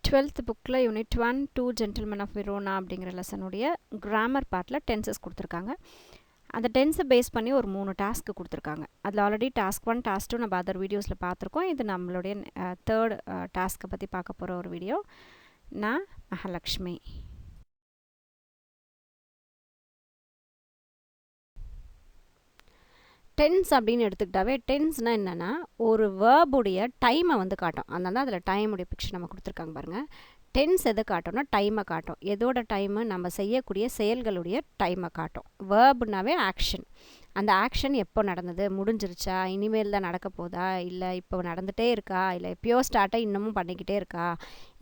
12th புக்கில் unit 1 2 gentleman of Verona அப்படிங்கிற லெசனுடைய grammar பார்ட்டில் டென்சஸ் கொடுத்துருக்காங்க. அந்த டென்ஸை பேஸ் பண்ணி ஒரு 3 டாஸ்க்கு கொடுத்துருக்காங்க. அதில் ஆல்ரெடி டாஸ்க் 1 டாஸ்க் 2 நம்ம அதர் வீடியோஸில் பார்த்துருக்கோம். இது நம்மளுடைய தேர்ட் டாஸ்க்கை பற்றி பார்க்க போகிற ஒரு வீடியோ. நான் மகாலட்சுமி. டென்ஸ் அப்படின்னு எடுத்துக்கிட்டாவே டென்ஸ்னால் என்னென்னா ஒரு வேர்புடைய டைமை வந்து காட்டும். அதனால அதில் டைமுடைய பிக்சர் நம்ம கொடுத்துருக்காங்க பாருங்கள். டென்ஸ் எதை காட்டும்னா டைமை காட்டும். எதோட டைமு? நம்ம செய்யக்கூடிய செயல்களுடைய டைமை காட்டும். வேர்புனாவே ஆக்ஷன். அந்த ஆக்ஷன் எப்போ நடந்தது, முடிஞ்சிருச்சா, இனிமேல் தான் நடக்க போதா, இல்லை இப்போ நடந்துகிட்டே இருக்கா, இல்லை எப்பயோ ஸ்டார்ட்டாக இன்னமும் பண்ணிக்கிட்டே இருக்கா,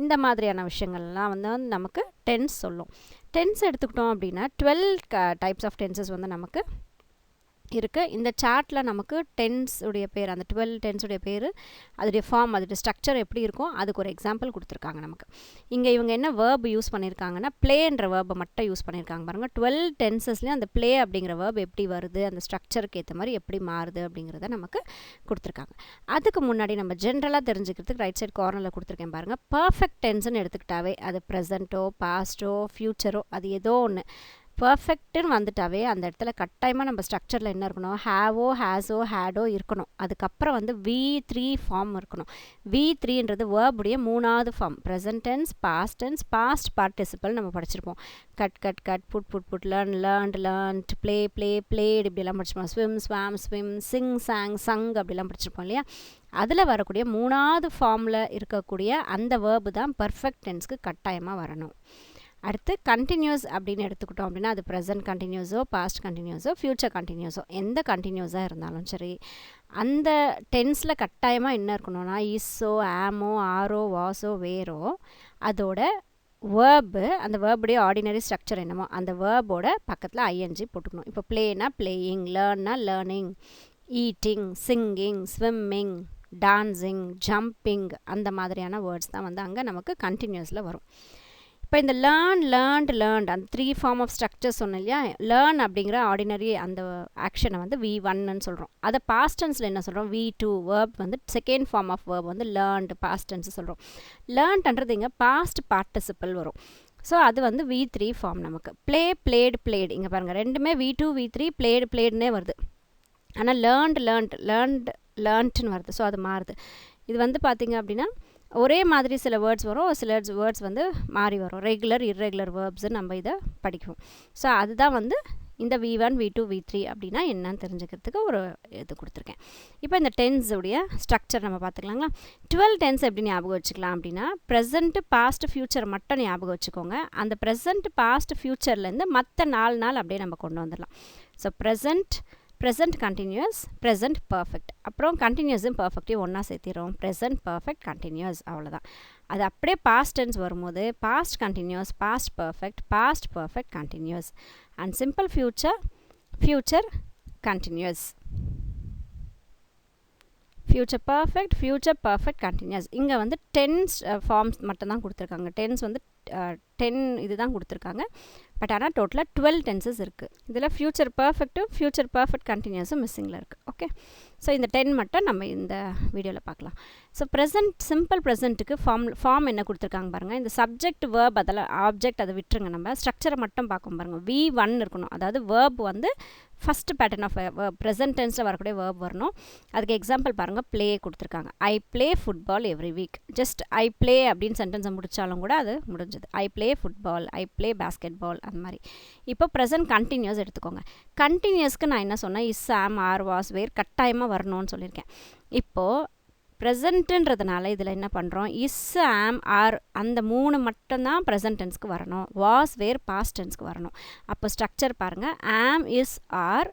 இந்த மாதிரியான விஷயங்கள்லாம் வந்து நமக்கு டென்ஸ் சொல்லும். டென்ஸ் எடுத்துக்கிட்டோம் அப்படின்னா 12 டைப்ஸ் ஆஃப் டென்சஸ் வந்து நமக்கு இருக்குது. இந்த சார்ட்டில் நமக்கு டென்ஸ் உடைய பேர், அந்த 12 டென்ஸ் உடைய பேர், அதோடைய ஃபார்ம், அதோடைய ஸ்ட்ரக்சர் எப்படி இருக்கும், அதுக்கு ஒரு எக்ஸாம்பிள் கொடுத்துருக்காங்க நமக்கு. இங்கே இவங்க என்ன வேர்ப் யூஸ் பண்ணியிருக்காங்கன்னா ப்ளேன்ற வேர்பை மட்டும் யூஸ் பண்ணியிருக்காங்க பாருங்கள். 12 டென்சஸ்லேயும் அந்த ப்ளே அப்படிங்கிற வேர்ப் எப்படி வருது, அந்த ஸ்ட்ரக்சருக்கு ஏற்ற மாதிரி எப்படி மாறுது அப்படிங்கிறத நமக்கு கொடுத்துருக்காங்க. அதுக்கு முன்னாடி நம்ம ஜென்ரலாக தெரிஞ்சுக்கிறதுக்கு ரைட் சைட் கார்னரில் கொடுத்துருக்கேன் பாருங்கள். பர்ஃபெக்ட் டென்ஸ்னு எடுத்துக்கிட்டாவே அது ப்ரெசண்ட்டோ பாஸ்ட்டோ ஃப்யூச்சரோ அது ஏதோ ஒன்று பர்ஃபெக்ட்டுன்னு வந்துட்டாவே அந்த இடத்துல கட்டாயமாக நம்ம ஸ்ட்ரக்சரில் என்ன இருக்கணும், ஹேவோ ஹேஸோ ஹேடோ இருக்கணும். அதுக்கப்புறம் வந்து V3 ஃபார்ம் இருக்கணும். V3ன்றது வேர்புடைய 3வது form. Present tense, past tense, past participle நம்ம படிச்சிருப்போம். Cut cut cut, put put put, learn learnt learnt, play play played, இப்படிலாம் படிச்சிருப்போம். Swim swam swim, sing sang sung, அப்படிலாம் படிச்சிருப்போம் இல்லையா. அதில் வரக்கூடிய 3வது ஃபார்மில் இருக்கக்கூடிய அந்த வேர்பு தான் பர்ஃபெக்ட் டென்ஸ்க்கு கட்டாயமாக வரணும். அடுத்து கண்டினியூஸ் அப்படின்னு எடுத்துக்கிட்டோம் அப்படின்னா அது ப்ரெசன்ட் கண்டினியூஸோ பாஸ்ட் கண்டினியூஸோ ஃப்யூச்சர் கண்டினியூஸோ எந்த கண்டினியூஸாக இருந்தாலும் சரி, அந்த டென்ஸில் கட்டாயமாக என்ன இருக்கணும்னா இஸ்ஸோ ஆமோ ஆரோ வாஸோ வேரோ அதோட வேர்பு, அந்த வேர்புடைய ஆர்டினரி ஸ்ட்ரக்சர் என்னமோ அந்த வேர்போட பக்கத்தில் ஐஎன்ஜி போட்டுக்கணும். இப்போ ப்ளேனா ப்ளேயிங், லேர்ன்னா learning, eating, singing, swimming, dancing, jumping, அந்த மாதிரியான வேர்ட்ஸ் தான் வந்து அங்கே நமக்கு கண்டினியூஸில் வரும். இப்போ இந்த லேர்ன் லேர்ன்ட் லேர்ன்ட் அந்த 3 ஃபார்ம் ஆஃப் ஸ்ட்ரக்சர் சொன்னோம் இல்லையா. லேர்ன் அப்படிங்கிற ஆர்டினரி அந்த ஆக்ஷனை வந்து V1ன்னு சொல்கிறோம். அதை பாஸ்ட் டென்ஸில் என்ன சொல்கிறோம், V2. வேர்ப் வந்து செகண்ட் ஃபார்ம் ஆஃப் வேர்ப் வந்து லேர்ன்ட் பாஸ்ட் டென்ஸ் சொல்கிறோம். லேர்ன்ட்ன்றது இங்கே பாஸ்ட் பார்ட்டிசிபிள் வரும். ஸோ அது வந்து V3 ஃபார்ம் நமக்கு. ப்ளே பிளேடு பிளேடு, இங்கே பாருங்கள் ரெண்டுமே V2 V3 பிளேடு பிளேடுன்னே வருது. ஆனால் லேர்ன்ட்னு வருது. ஸோ அது மாறுது. இது வந்து பார்த்திங்க அப்படின்னா ஒரே மாதிரி சில வேர்ட்ஸ் வரும், சில வேர்ட்ஸ் வந்து மாறி வரும். ரெகுலர் இர்ரெகுலர் வேர்ப்ஸு நம்ம இதை படிக்குவோம். ஸோ அதுதான் வந்து இந்த V1 V2 V3 அப்படின்னா என்னன்னு தெரிஞ்சுக்கிறதுக்கு ஒரு இது கொடுத்துருக்கேன். இப்போ இந்த டென்ஸுடைய ஸ்ட்ரக்சர் நம்ம பார்த்துக்கலாங்களா. 12 டென்ஸ் எப்படி ஞாபகம் வச்சுக்கலாம் அப்படின்னா ப்ரெசண்ட்டு பாஸ்ட் ஃப்யூச்சர் மட்டும் ஞாபகம் வச்சுக்கோங்க. அந்த ப்ரெசண்ட் பாஸ்ட் ஃப்யூச்சர்லேருந்து மற்ற 4 நாள் அப்படியே நம்ம கொண்டு வந்துடலாம். So present continuous, present perfect, அப்புறம் கண்டினியூஸும் பர்ஃபெக்டையும் ஒன்றா சேர்த்திடும். ப்ரெசண்ட் பர்ஃபெக்ட் கண்டினியூஸ், அவ்வளோதான். அது அப்படியே பாஸ்ட் டென்ஸ் வரும்போது past continuous, past perfect continuous, and simple future continuous, future perfect continuous. இங்கே வந்து டென்ஸ் ஃபார்ம்ஸ் மட்டும்தான் கொடுத்துருக்காங்க. டென்ஸ் வந்து 10 இது தான் கொடுத்துருக்காங்க. பட் ஆனால் டோட்டலாக 12 டென்சஸ் இருக்குது. இதில் ஃப்யூச்சர் பர்ஃபெக்ட் கண்டினியூஸும் மிஸ்ஸிங்கில் இருக்குது. ஓகே, ஸோ இந்த 10 மட்டும் நம்ம இந்த வீடியோவில் பார்க்கலாம். ஸோ சிம்பிள் ப்ரெசண்ட்டுக்கு ஃபார்ம் என்ன கொடுத்துருக்காங்க பாருங்கள். இந்த சப்ஜெக்ட் வேர்ப் அதெல்லாம் ஆப்ஜெக்ட் அதை விட்டுருங்க, நம்ம ஸ்ட்ரக்சரை மட்டும் பார்க்கும் பாருங்கள். V1 இருக்கணும். அதாவது வேர்ப் வந்து ஃபஸ்ட்டு பேட்டர்ன் ஆஃப் ப்ரெசன்ட் டென்ஸில் வரக்கூடிய வேர்ப் வரணும். அதுக்கு எக்ஸாம்பிள் பாருங்கள், ப்ளே கொடுத்துருக்காங்க. I play football every week. Just I play அப்படின்னு சென்டென்ஸை முடித்தாலும் கூட அது முடிஞ்சது. I play football, I play basketball, அந்த மாதிரி. இப்போ ப்ரெசன்ட் கண்டினியூஸ் எடுத்துக்கோங்க. கண்டினியூஸ்க்கு நான் என்ன சொன்னேன், இஸ் ஆம் ஆர் வாஸ் வேர் கட்டாயமாக வரணும்னு சொல்லியிருக்கேன். இப்போது ப்ரெசண்ட்டுன்றதுனால இதில் என்ன பண்ணுறோம், இஸ் ஆம் ஆர் அந்த 3 மட்டும்தான் ப்ரெசன்ட் டென்ஸ்க்கு வரணும். வாஸ் வேர் பாஸ்ட் டென்ஸ்க்கு வரணும். அப்போ ஸ்ட்ரக்சர் பாருங்கள், ஆம் இஸ் ஆர்,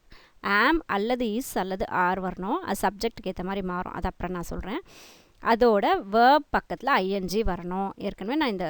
ஆம் அல்லது இஸ் அல்லது ஆர் வரணும். அது சப்ஜெக்ட்டுக்கு ஏற்ற மாதிரி மாறும், அது அப்புறம் நான் சொல்கிறேன். அதோட வேர்ப் பக்கத்தில் ஐஎன்ஜி வரணும். ஏற்கனவே நான் இந்த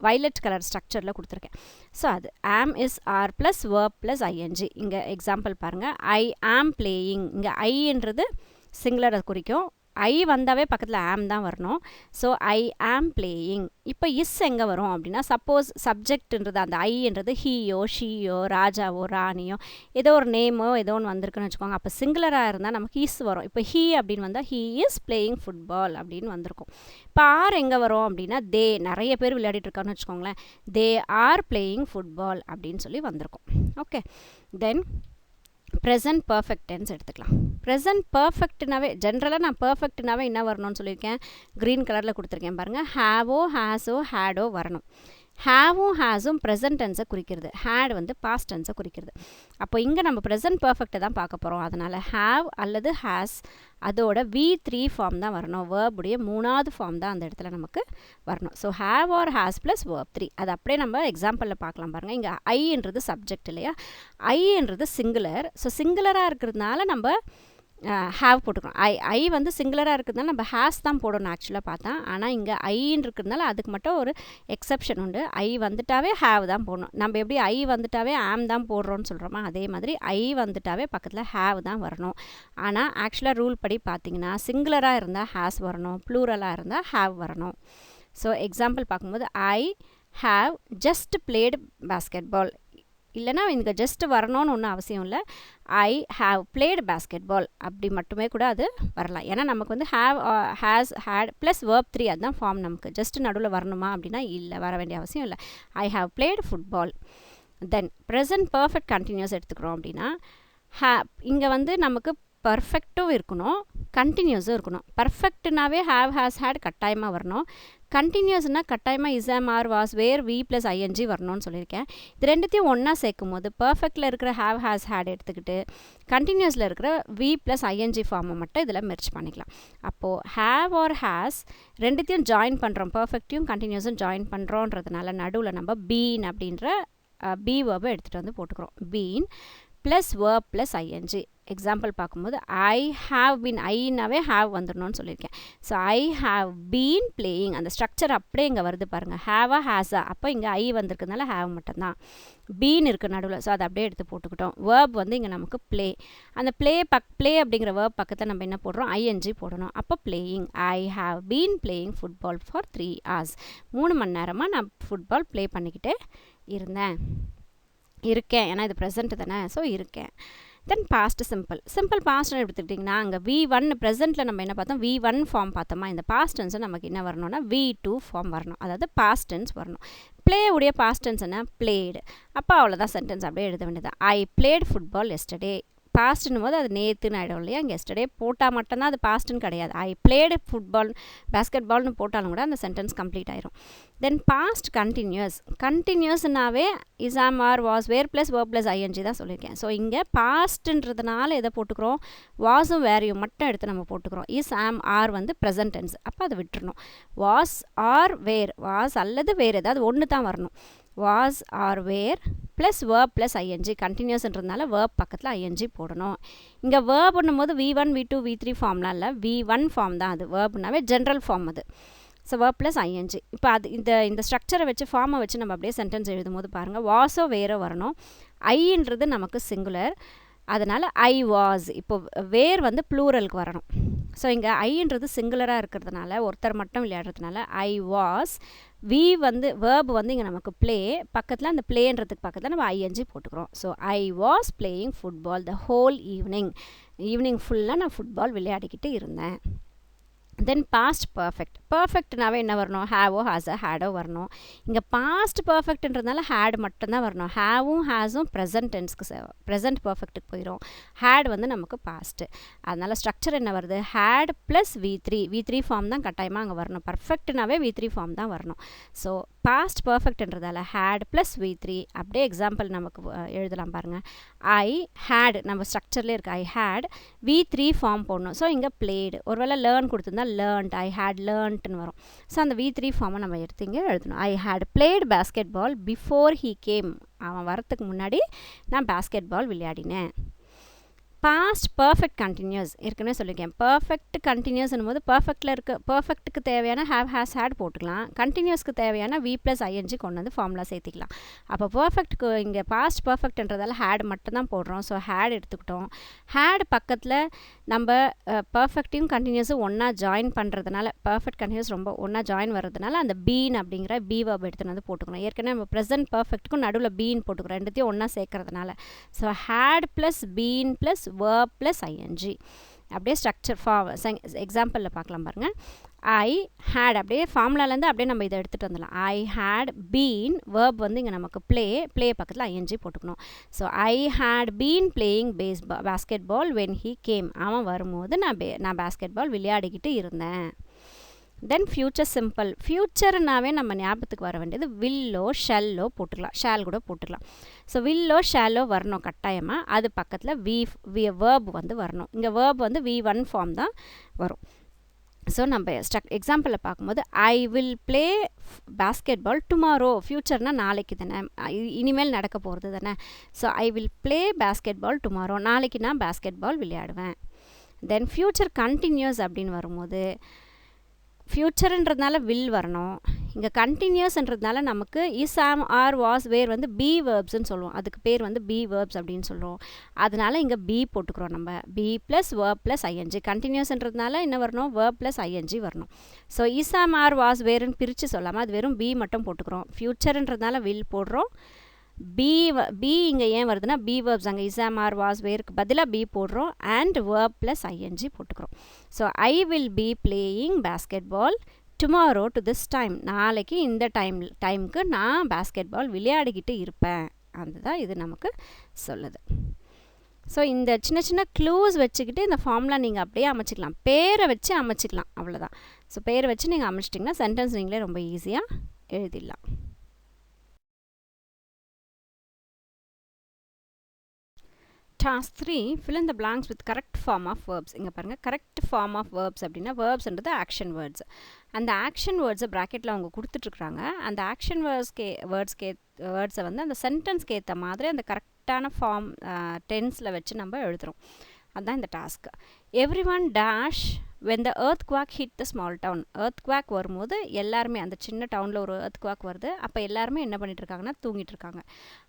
வைலட் கலர் ஸ்ட்ரக்சரில் கொடுத்துருக்கேன். ஸோ அது am is are plus verb plus ING. இங்கே எக்ஸாம்பிள் பாருங்கள், ஐ ஆம் பிளேயிங். இங்கே ஐன்றது சிங்குலரை குறிக்கும், ஐ வந்தாவே பக்கத்தில் ஆம் தான் வரணும். ஸோ ஐ ஆம் பிளேயிங். இப்போ இஸ் எங்கே வரும் அப்படின்னா, சப்போஸ் சப்ஜெக்ட்ன்றது அந்த ஐன்றது ஹீயோ ஷீயோ ராஜாவோ ராணியோ ஏதோ ஒரு நேமோ ஏதோ ஒன்று வந்திருக்குன்னு வச்சுக்கோங்க. அப்போ சிங்குலராக இருந்தால் நமக்கு இஸ் வரும். இப்போ ஹீ அப்படின்னு வந்தால் ஹீ இஸ் பிளேயிங் ஃபுட்பால் அப்படின்னு வந்திருக்கும். இப்போ ஆர் எங்கே வரும் அப்படின்னா, தே நிறைய பேர் விளையாடிட்டு இருக்கான்னு வச்சுக்கோங்களேன். தே ஆர் பிளேயிங் ஃபுட்பால் அப்படின்னு சொல்லி வந்திருக்கும். Okay, then present perfect tense எடுத்துக்கலாம். ப்ரெசன்ட் பர்ஃபெக்ட்னாவே ஜென்ரலாக நான் பர்ஃபெக்ட்னாவே என்ன வரணும்னு சொல்லியிருக்கேன், க்ரீன் கலரில் கொடுத்துருக்கேன் பாருங்கள். ஹேவோ ஹேஸோ ஹேடோ வரணும். ஹேவும் ஹேஸும் ப்ரெசன்ட் டென்ஸை குறிக்கிறது, ஹேட் வந்து பாஸ்ட் டென்ஸை குறிக்கிறது. அப்போ இங்கே நம்ம ப்ரெசன்ட் பர்ஃபெக்டை தான் பார்க்க போகிறோம். அதனால் ஹேவ் அல்லது ஹேஸ் அதோட V3 ஃபார்ம் தான் வரணும். வேர்புடைய 3வது ஃபார்ம் தான் அந்த இடத்துல நமக்கு வரணும். So have or has plus verb 3. அது அப்படியே நம்ம எக்ஸாம்பிளில் பார்க்கலாம் பாருங்கள். இங்கே ஐன்றது சப்ஜெக்ட் இல்லையா, ஐன்றது சிங்குலர். ஸோ சிங்குலராக இருக்கிறதுனால நம்ம ஹேவ் போட்டுக்கணும். ஐ வந்து சிங்குலராக இருக்கிறதுனால நம்ம ஹேஸ் தான் போடணும் ஆக்சுவலாக பார்த்தா. ஆனால் இங்கே ஐன்னு இருக்கிறதுனால அதுக்கு மட்டும் ஒரு எக்ஸப்ஷன் உண்டு. ஐ வந்துட்டாவே ஹேவ் தான் போடணும். நம்ம எப்படி ஐ வந்துட்டாவே ஆம் தான் போடுறோன்னு சொல்கிறோமா, அதே மாதிரி ஐ வந்துட்டாவே பக்கத்தில் ஹேவ் தான் வரணும். ஆனால் ஆக்சுவலாக ரூல் படி பார்த்தீங்கன்னா சிங்குலராக இருந்தால் ஹேஸ் வரணும், ப்ளூரலாக இருந்தால் ஹேவ் வரணும். ஸோ எக்ஸாம்பிள் பார்க்கும்போது I have just played basketball. இல்லைனா இங்கே ஜஸ்ட் வரணும்னு ஒன்றும் அவசியம் இல்லை. I have played basketball அப்படி மட்டுமே கூட அது வரலாம். ஏன்னா நமக்கு வந்து have has had plus verb 3 அதுதான் ஃபார்ம். நமக்கு ஜஸ்ட் நடுவில் வரணுமா அப்படின்னா இல்லை, வர வேண்டிய அவசியம் இல்லை. I have played football. Then present perfect continuous எடுத்துக்கிறோம் அப்படின்னா, இங்கே வந்து நமக்கு பர்ஃபெக்டும் இருக்கணும், கண்டினியூஸும் இருக்கணும். பர்ஃபெக்ட்னாவே ஹேவ் ஹேஸ் ஹேட் கட்டாயமாக வரணும். கண்டினியூஸ்னால் கட்டாயமாக is am are was were V plus ING வரணும்னு சொல்லியிருக்கேன். இது ரெண்டுத்தையும் ஒன்றா சேர்க்கும் போது பர்ஃபெக்டில் இருக்கிற ஹேவ் ஹேஸ் ஹேட் எடுத்துக்கிட்டு கண்டினியூஸில் இருக்கிற வி ப்ளஸ் ஐஎன்ஜி ஃபார்மை மட்டும் இதில் மெர்ச் பண்ணிக்கலாம். அப்போது ஹேவ் ஆர் ஹேஸ் ரெண்டுத்தையும் ஜாயின் பண்ணுறோம், பர்ஃபெக்டையும் கண்டினியூஸும் ஜாயின் பண்ணுறோன்றதுனால நடுவில் நம்ம பீன் அப்படின்ற பி வேர்பை எடுத்துகிட்டு வந்து போட்டுக்கிறோம். Been plus verb plus ING. Example பார்க்கும்போது ஐ ஹாவ் பீன், ஐனாவே ஹாவ் வந்துடணும்னு சொல்லியிருக்கேன். So I have been playing. அந்த ஸ்ட்ரக்சர் அப்படியே இங்கே வருது பாருங்கள், ஹேவா ஹேஸா. அப்போ இங்கே ஐ வந்திருக்கிறதுனால ஹேவ் மட்டும்தான். பீன் இருக்குது நடுவில், ஸோ அதை அப்படியே எடுத்து போட்டுக்கிட்டோம். வேர்ப் வந்து இங்கே நமக்கு ப்ளே. அந்த ப்ளே அப்படிங்கிற வேர்ப் பக்கத்தில் நம்ம என்ன போடுறோம், ஐஎன்ஜி போடணும். அப்போ playing. I have been playing football for 3 hours. 3 மணி நேரமாக நான் ஃபுட்பால் ப்ளே பண்ணிக்கிட்டே இருக்கேன். ஏன்னா இது ப்ரெசென்ட் தானே, ஸோ இருக்கேன். தென் பாஸ்ட் சிம்பிள் பாஸ்ட்னு எடுத்துக்கிட்டிங்கன்னா அங்கே V1 ப்ரெசென்ட்டில் நம்ம என்ன பார்த்தோம், V1 ஃபார்ம் பார்த்தோமா. இந்த பாஸ்ட் டென்ஸை நமக்கு என்ன வரணும்னா V2 ஃபார்ம் வரணும், அதாவது பாஸ்ட் டென்ஸ் வரணும். ப்ளே உடைய பாஸ்ட் டென்ஸ் என்ன, பிளேடு. அப்போ அவ்வளோதான், சென்டென்ஸ் அப்படியே எழுத வேண்டியது. I played football yesterday. பாஸ்ட்னும் போது அது நேற்றுன்னு ஆகிடும் இல்லையா, இங்கே எஸ்டர்டே போட்டால் மட்டும்தான் அது பாஸ்ட்டுன்னு கிடையாது. ஐ பிளேடு ஃபுட்பால் பேஸ்கெட் பால்னு போட்டாலும் கூட அந்த சென்டென்ஸ் கம்ப்ளீட் ஆயிரும். தென் பாஸ்ட் கண்டினியூஸ்னாவே is am are was were plus verb plus ING தான் சொல்லியிருக்கேன். ஸோ இங்கே பாஸ்ட்டுன்றதுனால எதை போட்டுக்கிறோம், வாஸும் வேரையும் மட்டும் எடுத்து நம்ம போட்டுக்கிறோம். இஸ் ஆம் ஆர் வந்து ப்ரெசன்ட் டென்ஸ், அப்போ அதை விட்டுறணும். வாஸ் ஆர் வேர், வாஸ் அல்லது வேர் ஏதாவது ஒன்று தான் வரணும். Was or were plus verb plus ING. கண்டினியூஸ்ன்றதுனால வேர்ப் பக்கத்தில் ஐஎன்ஜி போடணும். இங்கே வேர்ப் பண்ணும்போது V1 V2 V3 ஃபார்ம்லாம் இல்லை, V1 ஃபார்ம் தான். அது வேர்ப்னாவே ஜென்ரல் ஃபார்ம் அது. So verb plus ING. இப்போ அது இந்த ஸ்ட்ரக்சரை வச்சு ஃபார்மை வச்சு நம்ம அப்படியே சென்டென்ஸ் எழுதும் போது பாருங்கள், வாஸோ வேரோ வரணும். ஐன்றது நமக்கு சிங்குலர், அதனால் ஐ வாஸ். இப்போ வேர் வந்து ப்ளூரலுக்கு வரணும். ஸோ இங்கே ஐன்றது சிங்குலராக இருக்கிறதுனால ஒருத்தர் மட்டும் விளையாடுறதுனால ஐ வாஸ். வந்து வேர்ப் வந்து இங்கே நமக்கு ப்ளே, பக்கத்தில் அந்த ப்ளேன்றதுக்கு பக்கத்தில் நம்ம ஐஎன்ஜி போட்டுக்கிறோம். So I was playing football the whole evening ஃபுல்லாக நான் ஃபுட்பால் விளையாடிக்கிட்டு இருந்தேன். தென் பாஸ்ட் பர்ஃபெக்ட்னாவே என்ன வரணும், ஹேவோ ஹேஸோ ஹேடோ வரணும். இங்கே பாஸ்ட் பர்ஃபெக்ட்ன்றதுனால ஹேட் மட்டும்தான் வரணும். ஹேவும் ஹேஸும் ப்ரெசன்ட் டென்ஸ்க்கு ப்ரெசன்ட் பர்ஃபெக்ட்டுக்கு போயிடும். ஹேட் வந்து நமக்கு பாஸ்ட்டு. அதனால் ஸ்ட்ரக்சர் என்ன வருது, ஹேட் ப்ளஸ் V3 ஃபார்ம் தான் கட்டாயமாக அங்கே வரணும். பர்ஃபெக்ட்னாவே V3 ஃபார்ம் தான் வரணும். ஸோ பாஸ்ட் பர்ஃபெக்ட்ன்றதால ஹேட் ப்ளஸ் V3. அப்படியே எக்ஸாம்பிள் நமக்கு எழுதலாம் பாருங்கள். ஐ ஹேட் நம்ம ஸ்ட்ரக்சர்லேயே இருக்குது, ஐ ஹேட் V3 ஃபார்ம் போடணும். ஸோ இங்கே பிளேடு. ஒருவேளை லேர்ன் கொடுத்துருந்தா லேர்ன்ட், ஐ ஹேட் லேர்ன்ட்னு வரும். ஸோ அந்த V3 ஃபார்மை நம்ம எடுத்து இங்கே எழுதணும். I had played basketball before he came. அவன் வரத்துக்கு முன்னாடி நான் பேஸ்கெட் பால் விளையாடினேன். பாஸ்ட் பர்ஃபெக்ட் கண்டினியூஸ் ஏற்கனவே சொல்லியிருக்கேன். பர்ஃபெக்ட் கண்டினியூஸ்னும் போது பர்ஃபெக்ட்டுக்கு தேவையான ஹேவ் ஹேஸ் ஹேட் போட்டுக்கலாம். கண்டினியூஸ்க்கு தேவையான வி ப்ளஸ் ஐஎன்ஜி கொண்டு வந்து ஃபார்முலா சேர்த்திக்கலாம். அப்போ பர்ஃபெக்ட்க்கு இங்கே பாஸ்ட் பர்ஃபெக்ட்ன்றதால ஹேட் மட்டும் தான் போடுறோம். ஸோ ஹேட் எடுத்துக்கிட்டோம். ஹேட் பக்கத்தில் நம்ம பர்ஃபெக்டையும் கண்டினியூஸும் ஒன்றா ஜாயின் பண்ணுறதுனால பர்ஃபெக்ட் கண்டினியூஸ் ரொம்ப ஒன்றா ஜாயின் வர்றதுனால அந்த பீன் அப்படிங்கிற பி வேர்ப் எடுத்துன்னு வந்து போட்டுக்கணும். ஏற்கனவே நம்ம ப்ரெசன்ட் பர்ஃபெக்ட்டுக்கும் நடுவில் பீன் போட்டுக்கிறோம், ரெண்டுத்தையும் ஒன்றா சேர்க்கறதுனால. So had plus been plus verb plus ing. அப்படியே ஸ்ட்ரக்சர் எக்ஸாம்பிளில் பார்க்கலாம் பாருங்கள். ஐ ஹேட் அப்படியே ஃபார்முலாலேருந்து அப்படியே நம்ம இதை எடுத்துகிட்டு வந்துடலாம். ஐ ஹேட் பீன் வேர்ப் வந்து இங்கே நமக்கு ப்ளே பக்கத்தில் ஐஎன்ஜி போட்டுக்கணும். So I had been playing basketball when he came. அவன் வரும்போது நான் பேஸ்கெட் பால் விளையாடிக்கிட்டு இருந்தேன். தென் ஃப்யூச்சர் சிம்பிள். ஃப்யூச்சர்னாவே நம்ம ஞாபகத்துக்கு வர வேண்டியது வில்லோ ஷெல்லோ போட்டுக்கலாம், ஷேல் கூட போட்டுக்கலாம். ஸோ வில்லோ ஷேலோ வரணும் கட்டாயமாக. அது பக்கத்தில் வேர்ப் வந்து வரணும். இங்கே வேர்ப் வந்து V1 ஃபார்ம் தான் வரும். ஸோ நம்ம எக்ஸாம்பிளில் பார்க்கும்போது I will play basketball tomorrow. ஃப்யூச்சர்னால் நாளைக்கு தானே, இனிமேல் நடக்க போகிறது தானே. So I will play basketball tomorrow. நாளைக்கு நான் பேஸ்கெட் பால் விளையாடுவேன். தென் ஃப்யூச்சர் கண்டினியூஸ் அப்படின்னு வரும்போது ஃப்யூச்சர்ன்றதுனால வில் வரணும். இங்கே கண்டினியூஸ்ன்றதுனால நமக்கு இஸ் ஆம் ஆர் வாஸ் வேர் வந்து பி வேர்ப்ஸ்ன்னு சொல்லுவோம். அதுக்கு பேர் வந்து பி வேர்ப்ஸ் அப்படின்னு சொல்லுவோம். அதனால் இங்கே பி போட்டுக்கிறோம் நம்ம. Be plus verb plus ING. கண்டினியூஸ்ன்றதுனால என்ன வரணும், வேர்ப் ப்ளஸ் ஐஎன்ஜி வரணும். So is am are was வேர்ன்னு பிரித்து சொல்லாமல் அது வெறும் பி மட்டும் போட்டுக்கிறோம். ஃப்யூச்சர்ன்றதுனால வில் போடுறோம். பி இங்கே ஏன் வருதுன்னா பி வேர்ப்ஸ் அங்கே இசாம் ஆர் வாஸ் வேருக்கு பதிலாக பி போடுறோம். அண்ட் வேர்ப் ப்ளஸ் ஐஎன்ஜி போட்டுக்கிறோம். So I will be playing basketball tomorrow to this time. நாளைக்கு இந்த டைமுக்கு நான் பேஸ்கெட் பால் விளையாடிக்கிட்டு இருப்பேன். அதுதான் இது நமக்கு சொல்லுது. ஸோ இந்த சின்ன சின்ன க்ளூஸ் வச்சுக்கிட்டு இந்த ஃபார்முலா நீங்கள் அப்படியே அமைச்சிக்கலாம். பேரை வச்சு அமைச்சிக்கலாம், அவ்வளோதான். ஸோ பேரை வச்சு நீங்கள் அமைச்சிட்டிங்கன்னா சென்டென்ஸ் நீங்களே ரொம்ப ஈஸியாக எழுதிடலாம். Task 3, fill in the blanks with correct form of verbs. இங்கே பாருங்கள், கரெக்ட் ஃபார்ம் ஆஃப் வேர்ப்ஸ் அப்படின்னா வேர்ப்ஸ்ன்றது ஆக்ஷன் வேர்ட்ஸ். அந்த ஆக்ஷன் வேர்ட்ஸை ப்ராக்கெட்டில் அவங்க கொடுத்துட்ருக்குறாங்க. அந்த ஆக்ஷன் வேர்ட்ஸை வந்து அந்த சென்டென்ஸ்க்கு ஏற்ற மாதிரி அந்த கரெக்டான ஃபார்ம் டென்ஸில் வச்சு நம்ம எழுதுகிறோம். அதுதான் இந்த task. Every one dash when the earthquake hit the small town. earthquake வரும்போது எல்லாருமே அந்த சின்ன டவுனில் ஒரு earthquake வருது. அப்போ எல்லாருமே என்ன பண்ணிட்டு இருக்காங்கன்னா தூங்கிட்டு இருக்காங்க.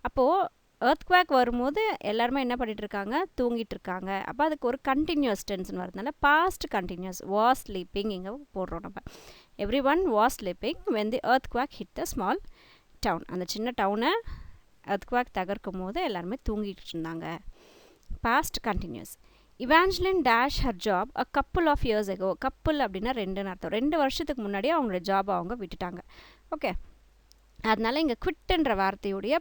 அப்போது earthquake வரும்போது எல்லாருமே என்ன பண்ணிட்டு இருக்காங்க, தூங்கிட்டு இருக்காங்க. அப்போ அதுக்கு ஒரு கண்டினியூஸ் டென்ஸ்னு வரதுனால பாஸ்ட் கண்டினியூஸ் வாஸ் ஸ்லீப்பிங் இங்கே போடுறோம் நம்ம. Every one was sleeping when the earthquake hit the small town. அந்த சின்ன டவுனை earthquake தகர்க்கும் போது எல்லாருமே தூங்கிட்டு இருந்தாங்க. Past continuous. Evangeline dash her job a couple of years ago. Couple அப்படின்னா 2ன்னு அர்த்தம். 2 வருஷத்துக்கு முன்னாடியே அவங்களோட ஜாபை அவங்க விட்டுட்டாங்க. ஓகே, அதனால இங்கே குவிட்டுன்ற வார்த்தையுடைய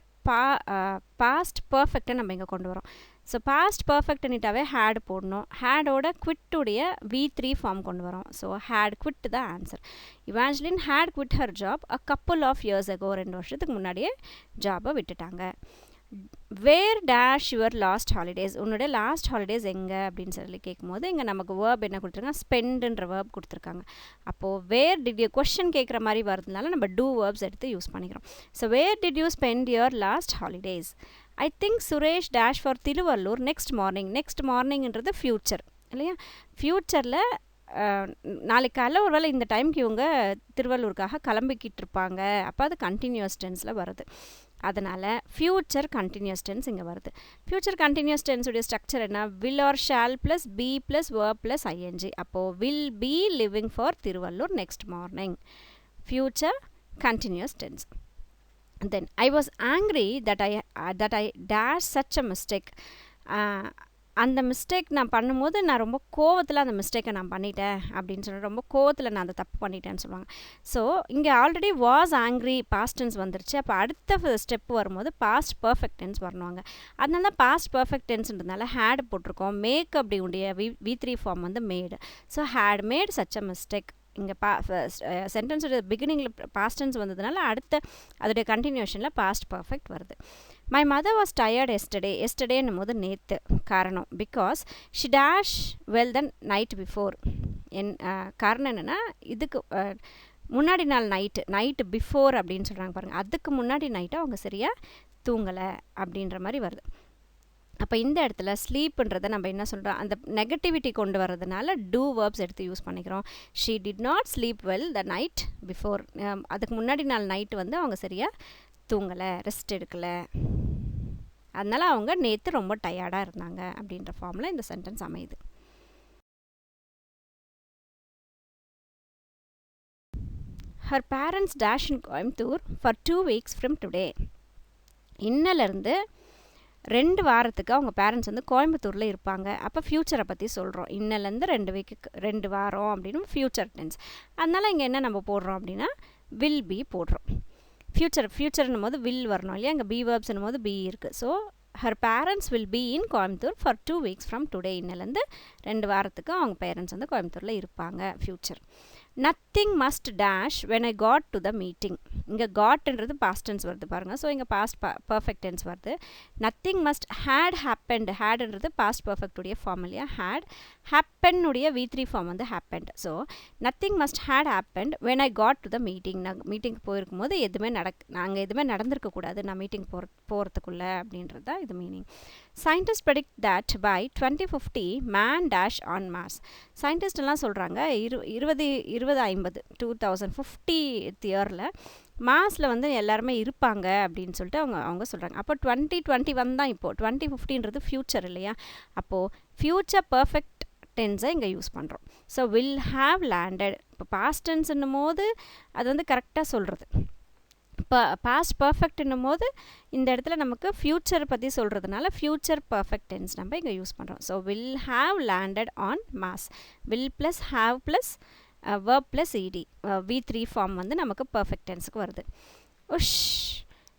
பாஸ்ட் பர்ஃபெக்டை நம்ம இங்கே கொண்டு வரோம். ஸோ பாஸ்ட் பர்ஃபெக்ட்னுட்டாவே ஹேட் போடணும். ஹேடோட குவிட்டுடைய V3 ஃபார்ம் கொண்டு வரோம். ஸோ ஹேட் குவிட் தான் answer. Evangeline had quit her job a couple of years ago. 2 வருஷத்துக்கு முன்னாடியே ஜாபை விட்டுட்டாங்க. Where dash your last holidays. உன்னோட லாஸ்ட் ஹாலிடேஸ் எங்கே அப்படின்னு சொல்லி கேட்கும்போது இங்கே நமக்கு வேர்ப் என்ன கொடுத்துருக்காங்க, ஸ்பெண்டுன்ற வேர்ப் கொடுத்துருக்காங்க. அப்போது வேர் டிட் யூ கொஷின் கேட்குற மாதிரி வரதுனால நம்ம டூ வேர்ப்ஸ் எடுத்து யூஸ் பண்ணிக்கிறோம். So where did you spend your last holidays. I think Suresh dash for Tiruvallur next morning. Next மார்னிங்ன்றது ஃப்யூச்சர் இல்லையா. ஃப்யூச்சரில் நாளைக்கு காலையில் ஒரு வேளை இந்த டைமுக்கு இவங்க திருவள்ளூருக்காக கிளம்பிக்கிட்டு இருப்பாங்க. அப்போ அது கண்டினியூஸ் டென்ஸில் வருது. அதனால் ஃப்யூச்சர் கண்டினியூஸ் டென்ஸ் இங்கே வருது. ஃப்யூச்சர் கண்டினியூஸ் டென்ஸுடைய ஸ்ட்ரக்சர் என்ன, will or shall plus be plus verb plus ING. அப்போது will be living for Tiruvallur next morning. Future continuous tense. Then I was angry that I dash such a mistake. அந்த mistake நான் பண்ணும்போது நான் ரொம்ப கோவத்தில் அந்த மிஸ்டேக்கை நான் பண்ணிட்டேன் அப்படின்னு சொல்லி ரொம்ப கோவத்தில் நான் அந்த தப்பு பண்ணிட்டேன்னு சொல்லுவாங்க. ஸோ இங்கே already was angry past tense வந்துருச்சு. அப்போ அடுத்த ஸ்டெப் வரும்போது பாஸ்ட் பர்ஃபெக்ட் டென்ஸ் வரணுவாங்க. அதனால தான் பாஸ்ட் பர்ஃபெக்ட் டென்ஸ்ன்றதுனால ஹேட் போட்டிருக்கோம். மேக் அப்படி உடைய V3 ஃபார்ம் வந்து made. So had made such a mistake. இங்கே சென்டென்ஸோட பிகினிங்கில் பாஸ்ட் டென்ஸ் வந்ததுனால அடுத்த அதோடைய கண்டினியூஷனில் பாஸ்ட் பர்ஃபெக்ட் வருது. மை மதர் வாஸ் டயர்ட் எஸ்டர்டேன்னும் போது நேற்று. காரணம் because she dash well then night before. காரணம் என்னென்னா இதுக்கு முன்னாடி நாள் நைட்டு பிஃபோர் அப்படின்னு சொல்கிறாங்க பாருங்கள். அதுக்கு முன்னாடி நைட்டு அவங்க சரியாக தூங்கலை அப்படின்ற மாதிரி வருது. அப்போ இந்த இடத்துல ஸ்லீப்புன்றதை நம்ம என்ன சொல்கிறோம், அந்த நெகட்டிவிட்டி கொண்டு வரதுனால டூ வேர்ப்ஸ் எடுத்து யூஸ் பண்ணிக்கிறோம். She did not sleep well the night before. அதுக்கு முன்னாடி நாள் நைட்டு வந்து அவங்க சரியாக தூங்கலை, ரெஸ்ட் எடுக்கலை, அதனால் அவங்க நேற்று ரொம்ப டயர்டாக இருந்தாங்க அப்படின்ற ஃபார்மில் இந்த சென்டென்ஸ் அமையுது. Her parents dash in Coimbatore for 2 weeks from today. இன்னிலேருந்து 2 வாரத்துக்கு அவங்க பேரண்ட்ஸ் வந்து கோயம்புத்தூரில் இருப்பாங்க. அப்போ ஃப்யூச்சரை பற்றி சொல்கிறோம். இன்னிலேருந்து 2 வீக்கு 2 வாரம் அப்படின்னு ஃப்யூச்சர் டென்ஸ். அதனால் இங்கே என்ன நம்ம போடுறோம் அப்படின்னா வில் பி போடுறோம். ஃப்யூச்சர்னும் போது வில் வரணும் இல்லையா, அங்கே பி வேர்ப்ஸ்னும் போது பி இருக்குது. So her parents will be in Coimbatore for 2 weeks from today. இன்னிலேருந்து 2 வாரத்துக்கு அவங்க பேரண்ட்ஸ் வந்து கோயம்புத்தூரில் இருப்பாங்க future. Nothing must dash when I got to the meeting. இங்கே காட்ன்றது பாஸ்ட் டென்ஸ் வருது பாருங்கள். ஸோ இங்கே பாஸ்ட் பர்ஃபெக்ட் டென்ஸ் வருது. Nothing must had happened. ஹேடுன்றது பாஸ்ட் பர்ஃபெக்டுடைய ஃபார்ம் இல்லையா, ஹேட். ஹேப்பனுடைய V3 ஃபார்ம் வந்து happened. So nothing must had happened when I got to the meeting. நான் மீட்டிங்க்கு போயிருக்கும் போது நாங்கள் எதுவுமே நடந்திருக்கக்கூடாது நான் மீட்டிங் போகிறதுக்குள்ளே அப்படின்றது தான் இது meaning. Scientist predict that by 2050 man dash on Mars. Scientist எல்லாம் சொல்கிறாங்க 2050 2050 இயரில் மார்ஸில் வந்து எல்லாருமே இருப்பாங்க அப்படின்னு சொல்லிட்டு அவங்க சொல்கிறாங்க. அப்போ 2021 தான் இப்போது. 2050ன்றது ஃப்யூச்சர் இல்லையா, அப்போது ஃப்யூச்சர் பர்ஃபெக்ட் டென்ஸை இங்கே யூஸ் பண்ணுறோம். So will have landed. இப்போ பாஸ்ட் டென்ஸ்ன்னும் போது அது வந்து கரெக்டாக சொல்கிறது. இப்போ பாஸ்ட் பர்ஃபெக்ட்னும் போது இந்த இடத்துல நமக்கு ஃப்யூச்சர் பற்றி சொல்கிறதுனால ஃப்யூச்சர் பர்ஃபெக்ட் டென்ஸ் நம்ம இங்கே யூஸ் பண்ணுறோம். So will have landed on Mars. Will plus have plus verb plus ed V3 form வந்து நமக்கு பர்ஃபெக்ட் டென்ஸுக்கு வருது. உஷ்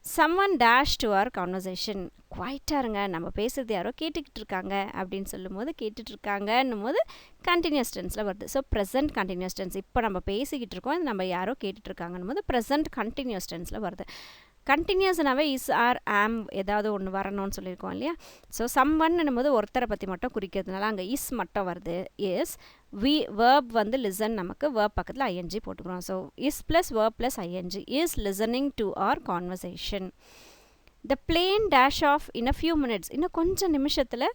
someone dash to our conversation. குவைட்டாக இருங்க, நம்ம பேசுறது யாரோ கேட்டுக்கிட்டு இருக்காங்க அப்படின்னு சொல்லும் போது கேட்டுட்ருக்காங்கன்னும் போது கண்டினியூஸ் டென்ஸில் வருது. So present continuous tense. இப்போ நம்ம பேசிக்கிட்டு இருக்கோம், நம்ம யாரோ கேட்டுட்ருக்காங்கன்னும் போது ப்ரெசன்ட் கண்டினியூஸ் டென்ஸில் வருது. கண்டினியூஸ்னாவே இஸ் ஆர் ஆம் ஏதாவது ஒன்று வரணும்னு சொல்லியிருக்கோம் இல்லையா. ஸோ சம்வன்னும் போது ஒருத்தரை பற்றி மட்டும் குறிக்கிறதுனால அங்கே இஸ் மட்டும் வருது. இஸ் வேர்ப் வந்து லிசன், நமக்கு வேர்ப் பக்கத்தில் ஐஎன்ஜி போட்டுக்கிறோம். So is plus verb plus ING. Is listening to our conversation. The plane dash off in a few minutes. இன்னும் கொஞ்சம் நிமிஷத்தில்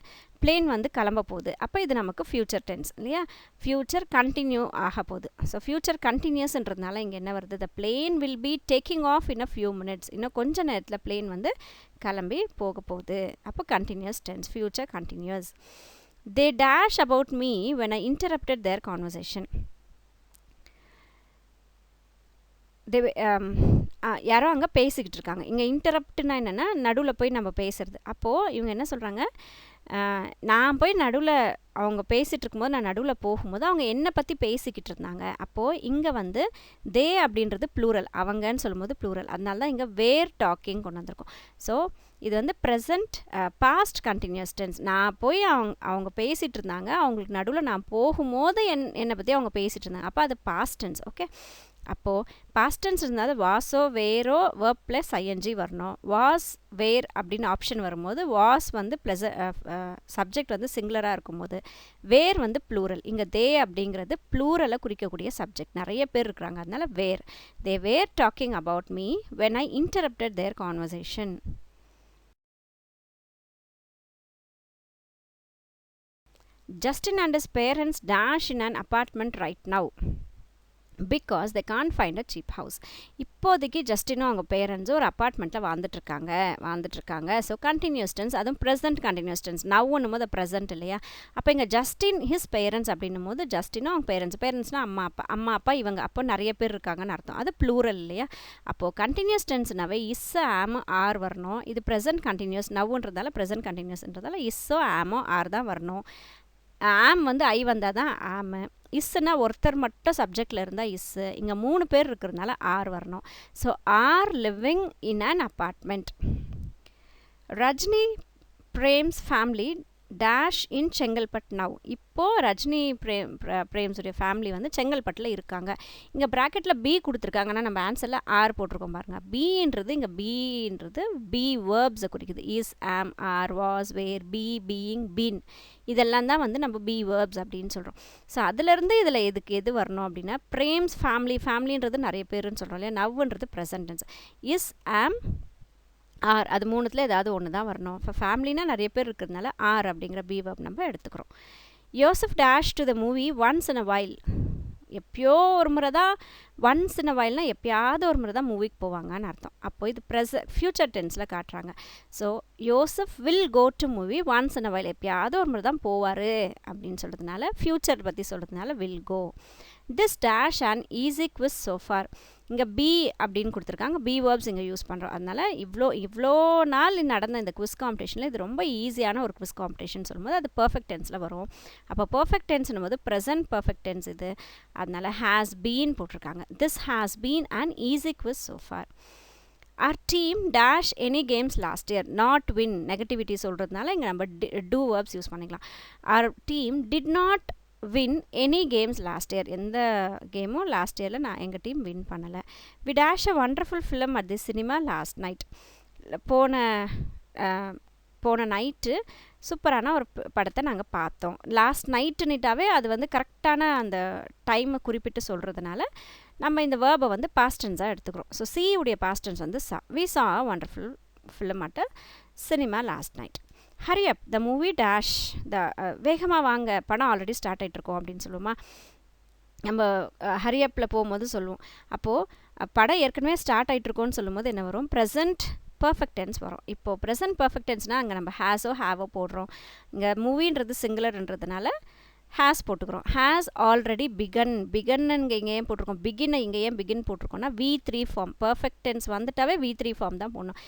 பிளேன் வந்து கிளம்ப போகுது. அப்போ இது நமக்கு ஃப்யூச்சர் டென்ஸ் இல்லையா, ஃப்யூச்சர் கண்டினியூ ஆக போகுது. ஸோ ஃப்யூச்சர் கண்டினியூஸ்ன்றதுனால இங்கே என்ன வருது, the plane will be taking off in a few minutes. இன்னும் கொஞ்சம் நேரத்தில் பிளேன் வந்து கிளம்பி போக போகுது. அப்போ continuous tense, future continuous. They dash about me when I interrupted their conversation. யாரோ அங்கே பேசிக்கிட்டு இருக்காங்க. இங்கே இன்டரப்ட்னா என்னென்னா நடுவில் போய் நம்ம பேசுகிறது. அப்போது இவங்க என்ன சொல்கிறாங்க, நான் போய் நடுவில் அவங்க பேசிகிட்டு இருக்கும்போது நான் நடுவில் போகும்போது அவங்க என்னை பற்றி பேசிக்கிட்டு இருந்தாங்க. அப்போது இங்கே வந்து தே அப்படின்றது ப்ளூரல், அவங்கன்னு சொல்லும்போது ப்ளூரல். அதனால தான் இங்கே வேர் டாக்கிங் கொண்டு வந்திருக்கோம். ஸோ இது வந்து ப்ரெசண்ட் பாஸ்ட் கண்டினியூஸ் டென்ஸ். நான் போய் அவங்க பேசிகிட்டு இருந்தாங்க, அவங்களுக்கு நடுவில் நான் போகும்போது என்னை பற்றி அவங்க பேசிகிட்டு இருந்தாங்க. அப்போ அது பாஸ்ட் டென்ஸ். ஓகே, அப்போது பாஸ்ட் டென்ஸ் இருந்தால் வாஸோ வேரோ வேர்ப் ப்ளஸ் ஐஎன்ஜி வரணும். வாஸ் வேர் அப்படின்னு ஆப்ஷன் வரும்போது வாஸ் வந்து சப்ஜெக்ட் வந்து சிங்குலராக இருக்கும்போது, வேர் வந்து ப்ளூரல். இங்கே தே அப்படிங்கிறது ப்ளூரலை குறிக்கக்கூடிய சப்ஜெக்ட், நிறைய பேர் இருக்கிறாங்க, அதனால were. They were talking about me when I interrupted their conversation. Justin and his parents dash in an apartment right now because they can't find a cheap house. இப்போதைக்கு ஜஸ்டினும் அவங்க பேரண்ட்ஸும் ஒரு அப்பார்ட்மெண்ட்டில் வாழ்ந்துட்டுருக்காங்க. ஸோ கண்டினியூஸ் டென்ஸ், அதுவும் present continuous tense. நவ்வுன்னும் போது present இல்லையா. அப்போ இங்கே ஜஸ்டின் ஹிஸ் பேரண்ட்ஸ் அப்படின்னும் போது ஜஸ்டினும் அவங்க பேரண்ட்ஸ்னால் அம்மா அப்பா இவங்க, அப்போ நிறைய பேர் இருக்காங்கன்னு அர்த்தம். அது ப்ளூரல் இல்லையா. அப்போது கண்டினியூஸ் டென்ஸ்னாவே இஸ்ஸோ ஆமோ ஆர் வரணும். இது ப்ரெசன்ட் கண்டினியூஸ், நவ்வுன்றதால ப்ரெசன்ட் கண்டினியூஸ்ன்றதால இஸ்ஸோ ஆமோ ஆர் தான் வரணும். ஆம் வந்து ஐ வந்தால் தான் ஆமு. இஸ்ஸுனா ஒருத்தர் மட்டும் சப்ஜெக்டில் இருந்தால் இஸ்ஸு. இங்கே 3 பேர் இருக்கிறதுனால ஆர் வரணும். So are living in an apartment. Rajini frames family dash in Chengalpattu now. இப்போது ரஜினி பிரேம்ஸுடைய ஃபேமிலி வந்து செங்கல்பட்டில் இருக்காங்க. இங்கே ப்ராக்கெட்டில் பி கொடுத்துருக்காங்கன்னா நம்ம ஆன்சரில் ஆர் போட்டிருக்கோம் பாருங்கள். பீன்றது இங்கே பீன்றது பி வேர்ப்ஸை குறிக்குது. Is, am, are, was, were, be, being, been, இதெல்லாம் தான் வந்து நம்ம பி வேர்ப்ஸ் அப்படின்னு சொல்கிறோம். ஸோ அதிலேருந்து இதில் எது வரணும் அப்படின்னா பிரேம்ஸ் ஃபேமிலின்றது நிறைய பேருன்னு சொல்கிறோம் இல்லையா. நவ்ன்றது present tense. Is, am, R அது மூணுத்தில் ஏதாவது ஒன்று தான் வரணும். இப்போ ஃபேமிலினா நிறைய பேர் இருக்கிறதுனால ஆர் அப்படிங்கிற பி verb நம்ம எடுத்துக்கிறோம். Joseph dash to the movie once in a while. எப்பயோ ஒரு முறை தான், ஒன்ஸ் இன் அ வைல்னா எப்பயாவது ஒரு முறை தான் மூவிக்கு போவாங்கன்னு அர்த்தம். அப்போ இது ஃப்யூச்சர் டென்ஸில் காட்டுறாங்க. So Joseph will go to movie once in a while, எப்பயாவது ஒரு முறை தான் போவார் அப்படின்னு சொல்கிறதுனால, ஃப்யூச்சர் பற்றி சொல்கிறதுனால will go. This dash and easy quiz so far. இங்கே பி அப்படின்னு கொடுத்துருக்காங்க, பி வேர்ப்ஸ் இங்கே யூஸ் பண்ணுறோம். அதனால் இவ்வளோ நாள் நடந்த இந்த குவிஸ் காம்படிஷனில் இது ரொம்ப ஈஸியான ஒரு குவிஸ் காம்படிஷன் சொல்லும்போது அது பர்ஃபெக்ட் டென்ஸில் வரும். அப்போ பர்ஃபெக்ட் டென்ஸ்னும் போது ப்ரெசன்ட் பர்ஃபெக்ட் டென்ஸ் இது, அதனால் ஹேஸ் பீன் போட்டிருக்காங்க. This has been and easy quiz so far. our team dash any games last year, not win negativity சொல்கிறதுனால இங்கே நம்ம do verbs யூஸ் பண்ணிக்கலாம். our team did not win any games last year, எந்த கேமும் last இயரில் எங்கள் team win பண்ணலை. we dash a wonderful film at the cinema last night. போன நைட்டு சூப்பரான ஒரு படத்தை நாங்கள் பார்த்தோம். லாஸ்ட் நைட்டுன்னுட்டாவே அது வந்து கரெக்டான அந்த டைமை குறிப்பிட்டு சொல்கிறதுனால நம்ம இந்த வேர்பை வந்து பாஸ்ட் டென்ஸாக எடுத்துக்கிறோம். ஸோ சி உடைய பாஸ்ட் டென்ஸ் வந்து we saw a wonderful film at cinema last night. hurry up the movie dash the வேகமாக வாங்க, படம் ஆல்ரெடி ஸ்டார்ட் ஆகிட்ருக்கோம் அப்படின்னு சொல்லுவோமா. நம்ம ஹரியப்பில் போகும்போது சொல்லுவோம். அப்போது படம் ஏற்கனவே ஸ்டார்ட் ஆகிட்ருக்கோன்னு சொல்லும்போது என்ன வரும், ப்ரெசன்ட் பர்ஃபெக்ட் டென்ஸ் வரும். இப்போது ப்ரெசன்ட் பர்ஃபெக்ட் டென்ஸ்னால் அங்கே நம்ம ஹேஸோ ஹேவோ போடுறோம். இங்கே மூவின்றது சிங்குலர்ன்றதுனால ஹேஸ் போட்டுக்கிறோம். ஹேஸ் ஆல்ரெடி பிகன் இங்கே ஏன் போட்டிருக்கோம், பிகினை இங்கே ஏன் பிகின் போட்டிருக்கோம்னா V3 ஃபார்ம். பர்ஃபெக்ட் டென்ஸ் வந்துட்டாவே V3 ஃபார்ம் தான் போடணும்.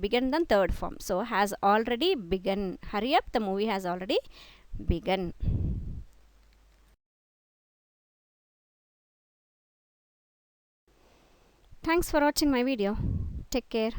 பிகன் தான் third form. So has already begun. Hurry up, the movie has already begun. Thanks for watching my video. Take care.